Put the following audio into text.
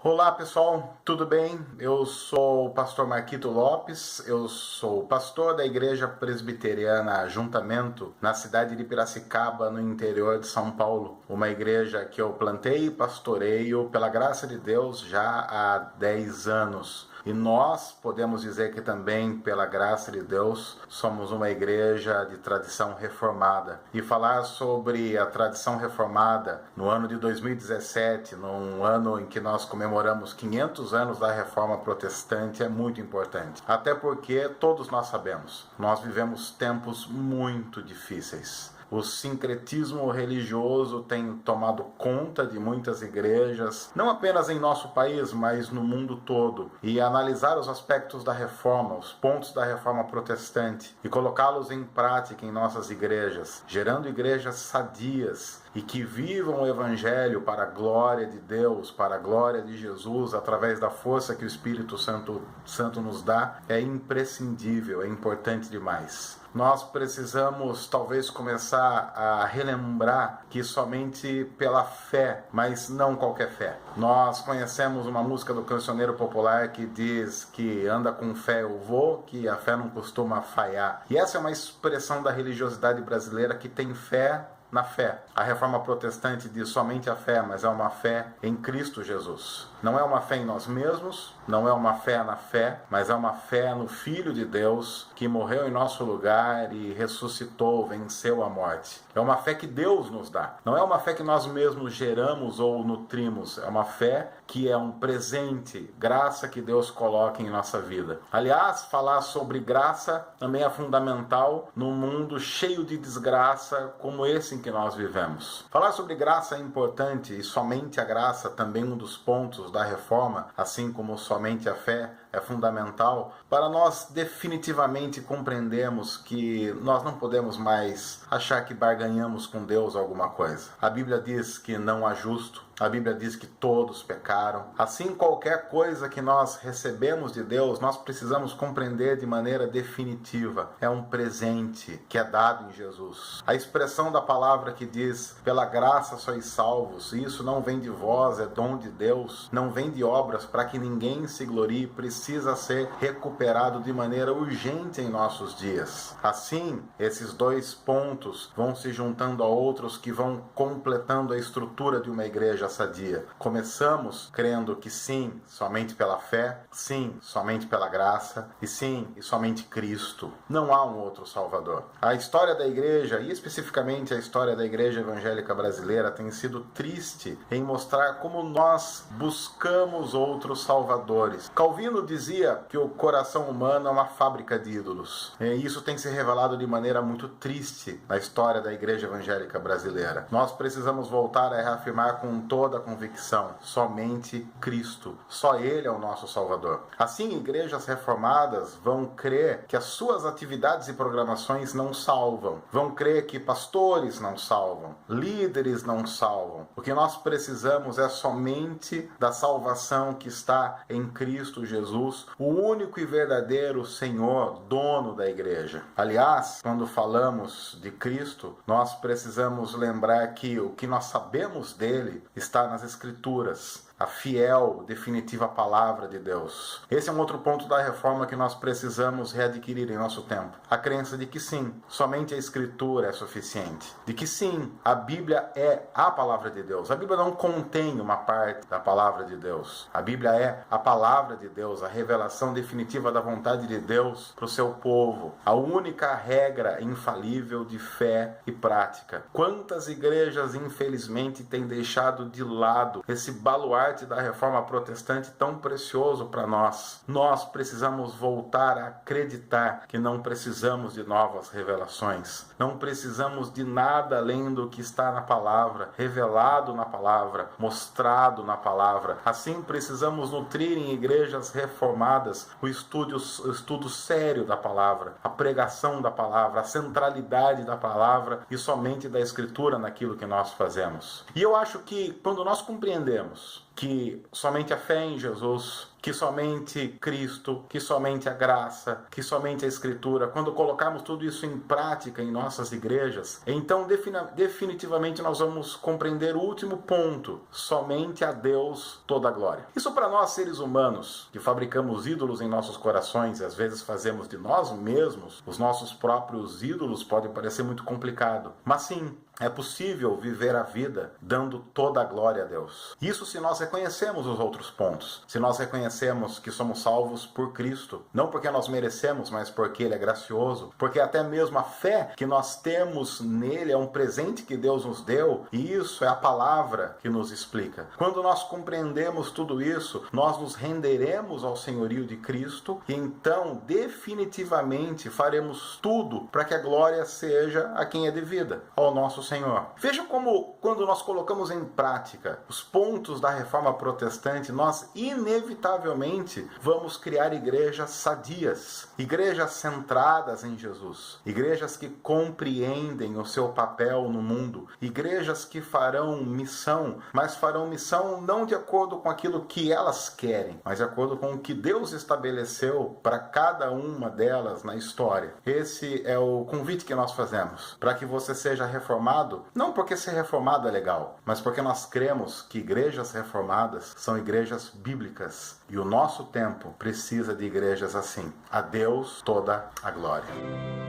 Olá pessoal, tudo bem? Eu sou o pastor Marquito Lopes, eu sou pastor da Igreja Presbiteriana Ajuntamento na cidade de Piracicaba, no interior de São Paulo. Uma igreja que eu plantei e pastoreio, pela graça de Deus, já há 10 anos. E nós podemos dizer que também, pela graça de Deus, somos uma igreja de tradição reformada. E falar sobre a tradição reformada no ano de 2017, num ano em que nós comemoramos 500 anos da Reforma Protestante, é muito importante. Até porque todos nós sabemos, nós vivemos tempos muito difíceis. O sincretismo religioso tem tomado conta de muitas igrejas, não apenas em nosso país, mas no mundo todo. E analisar os aspectos da reforma, os pontos da reforma protestante, e colocá-los em prática em nossas igrejas, gerando igrejas sadias e que vivam o Evangelho para a glória de Deus, para a glória de Jesus, através da força que o Espírito Santo nos dá, é imprescindível, é importante demais. Nós precisamos talvez começar a relembrar que somente pela fé, mas não qualquer fé. Nós conhecemos uma música do cancioneiro popular que diz que anda com fé eu vou, que a fé não costuma falhar. E essa é uma expressão da religiosidade brasileira que tem fé na fé. A reforma protestante diz somente a fé, mas é uma fé em Cristo Jesus. Não é uma fé em nós mesmos, não é uma fé na fé, mas é uma fé no Filho de Deus que morreu em nosso lugar e ressuscitou, venceu a morte. É uma fé que Deus nos dá. Não é uma fé que nós mesmos geramos ou nutrimos. É uma fé que é um presente, graça que Deus coloca em nossa vida. Aliás, falar sobre graça também é fundamental num mundo cheio de desgraça como esse em que nós vivemos. Falar sobre graça é importante e somente a graça, também um dos pontos da reforma, assim como somente a fé, é fundamental para nós definitivamente compreendermos que nós não podemos mais achar que barganhamos com Deus alguma coisa. A Bíblia diz que não há justo, a Bíblia diz que todos pecaram. Assim, qualquer coisa que nós recebemos de Deus, nós precisamos compreender de maneira definitiva. É um presente que é dado em Jesus. A expressão da palavra que diz, pela graça sois salvos, isso não vem de vós, é dom de Deus, não vem de obras para que ninguém se glorie, precisa ser recuperado de maneira urgente em nossos dias. Assim, esses dois pontos vão se juntando a outros que vão completando a estrutura de uma igreja sadia. Começamos crendo que sim, somente pela fé, sim, somente pela graça, e sim, e somente Cristo. Não há um outro Salvador. A história da igreja, e especificamente a história da igreja evangélica brasileira, tem sido triste em mostrar como nós buscamos outros salvadores. Calvino dizia que o coração humano é uma fábrica de ídolos. E isso tem se revelado de maneira muito triste na história da igreja evangélica brasileira. Nós precisamos voltar a reafirmar com toda a convicção, somente Cristo. Só Ele é o nosso Salvador. Assim, igrejas reformadas vão crer que as suas atividades e programações não salvam. Vão crer que pastores não salvam, líderes não salvam. O que nós precisamos é somente da salvação que está em Cristo Jesus, o único e verdadeiro Senhor, dono da igreja. Aliás, quando falamos de Cristo, nós precisamos lembrar que o que nós sabemos dele está nas Escrituras, a fiel, definitiva palavra de Deus. Esse é um outro ponto da reforma que nós precisamos readquirir em nosso tempo. A crença de que sim, somente a Escritura é suficiente. De que sim, a Bíblia é a palavra de Deus. A Bíblia não contém uma parte da palavra de Deus. A Bíblia é a palavra de Deus, a revelação definitiva da vontade de Deus para o seu povo. A única regra infalível de fé e prática. Quantas igrejas, infelizmente, têm deixado de lado esse baluarte da reforma protestante tão precioso para nós. Nós precisamos voltar a acreditar que não precisamos de novas revelações. Não precisamos de nada além do que está na palavra, revelado na palavra, mostrado na palavra. Assim, precisamos nutrir em igrejas reformadas o estudo sério da palavra, a pregação da palavra, a centralidade da palavra e somente da Escritura naquilo que nós fazemos. E eu acho que quando nós compreendemos que somente a fé em Jesus que somente Cristo, que somente a graça, que somente a Escritura, quando colocarmos tudo isso em prática em nossas igrejas, então definitivamente nós vamos compreender o último ponto: somente a Deus toda a glória. Isso para nós seres humanos, que fabricamos ídolos em nossos corações e às vezes fazemos de nós mesmos os nossos próprios ídolos, pode parecer muito complicado. Mas sim, é possível viver a vida dando toda a glória a Deus. Isso se nós reconhecemos os outros pontos. Se nós reconhecemos que somos salvos por Cristo, não porque nós merecemos, mas porque Ele é gracioso, porque até mesmo a fé que nós temos nele é um presente que Deus nos deu, e isso é a palavra que nos explica. Quando nós compreendemos tudo isso, nós nos renderemos ao senhorio de Cristo e então definitivamente faremos tudo para que a glória seja a quem é devida, ao nosso Senhor. Veja como, quando nós colocamos em prática os pontos da reforma protestante, nós inevitavelmente vamos criar igrejas sadias, igrejas centradas em Jesus, igrejas que compreendem o seu papel no mundo, igrejas que farão missão, mas farão missão não de acordo com aquilo que elas querem, mas de acordo com o que Deus estabeleceu para cada uma delas na história. Esse é o convite que nós fazemos, para que você seja reformado, não porque ser reformado é legal, mas porque nós cremos que igrejas reformadas são igrejas bíblicas e o nosso tempo precisa de igrejas assim. A Deus toda a glória.